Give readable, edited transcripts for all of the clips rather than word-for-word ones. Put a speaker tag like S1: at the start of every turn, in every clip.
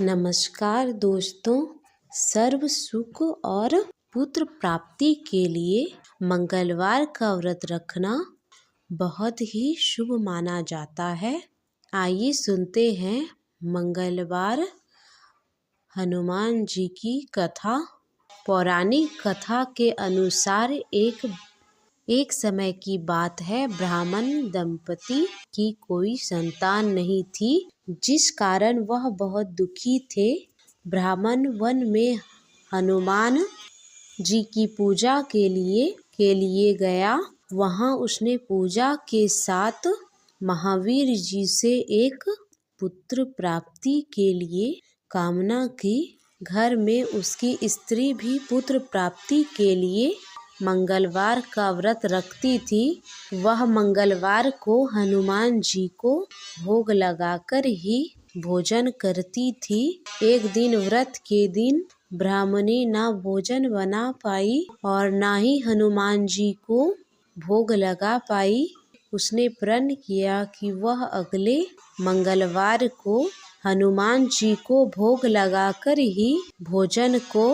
S1: नमस्कार दोस्तों, सर्व सुख और पुत्र प्राप्ति के लिए मंगलवार का व्रत रखना बहुत ही शुभ माना जाता है। आइए सुनते हैं मंगलवार हनुमान जी की कथा। पौराणिक कथा के अनुसार एक समय की बात है, ब्राह्मण दंपति की कोई संतान नहीं थी, जिस कारण वह बहुत दुखी थे। ब्राह्मण वन में हनुमान जी की पूजा के लिए गया। वहां उसने पूजा के साथ महावीर जी से एक पुत्र प्राप्ति के लिए कामना की। घर में उसकी स्त्री भी पुत्र प्राप्ति के लिए मंगलवार का व्रत रखती थी। वह मंगलवार को हनुमान जी को भोग लगाकर ही भोजन करती थी। एक दिन व्रत के दिन ब्राह्मणी ना भोजन बना पाई और ना ही हनुमान जी को भोग लगा पाई। उसने प्रण किया कि वह अगले मंगलवार को हनुमान जी को भोग लगाकर ही भोजन को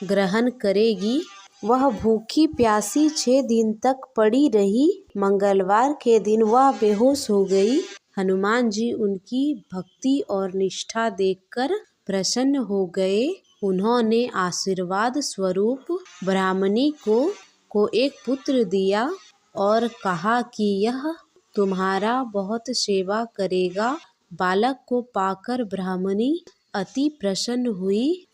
S1: ग्रहण करेगी। वह भूखी प्यासी 6 दिन तक पड़ी रही। मंगलवार के दिन वह बेहोश हो गई। हनुमान जी उनकी भक्ति और निष्ठा देखकर प्रसन्न हो गए। उन्होंने आशीर्वाद स्वरूप ब्राह्मणी को एक पुत्र दिया और कहा कि यह तुम्हारा बहुत सेवा करेगा। बालक को पाकर ब्राह्मणी अति प्रसन्न हुई।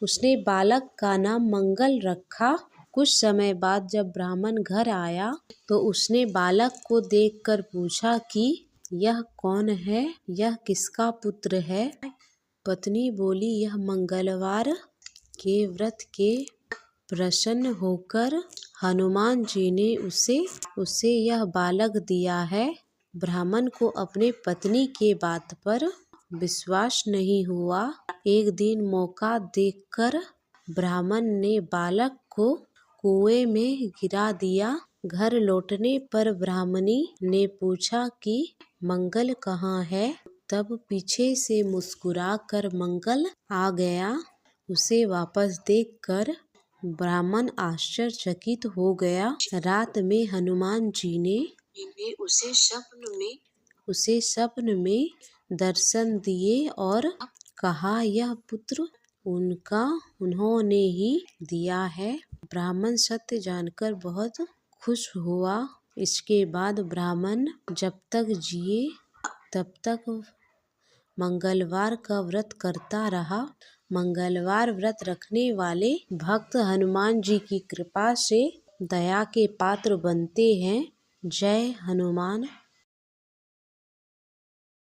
S1: उसने बालक का नाम मंगल रखा। कुछ समय बाद जब ब्राह्मण घर आया तो उसने बालक को देखकर पूछा कि यह कौन है, यह किसका पुत्र है। पत्नी बोली, यह मंगलवार के व्रत के प्रसन्न होकर हनुमान जी ने उसे यह बालक दिया है। ब्राह्मण को अपने पत्नी के बात पर विश्वास नहीं हुआ। एक दिन मौका देखकर ब्राह्मण ने बालक को कुएं में गिरा दिया। घर लौटने पर ब्राह्मणी ने पूछा कि मंगल कहाँ है। तब पीछे से मुस्कुराकर मंगल आ गया। उसे वापस देखकर ब्राह्मण आश्चर्यचकित हो गया। रात में हनुमान जी ने उसे स्वप्न में दर्शन दिए और कहा यह पुत्र उन्होंने ही दिया है। ब्राह्मण सत्य जानकर बहुत खुश हुआ। इसके बाद ब्राह्मण जब तक जिए तब तक मंगलवार का व्रत करता रहा। मंगलवार व्रत रखने वाले भक्त हनुमान जी की कृपा से दया के पात्र बनते हैं। जय हनुमान।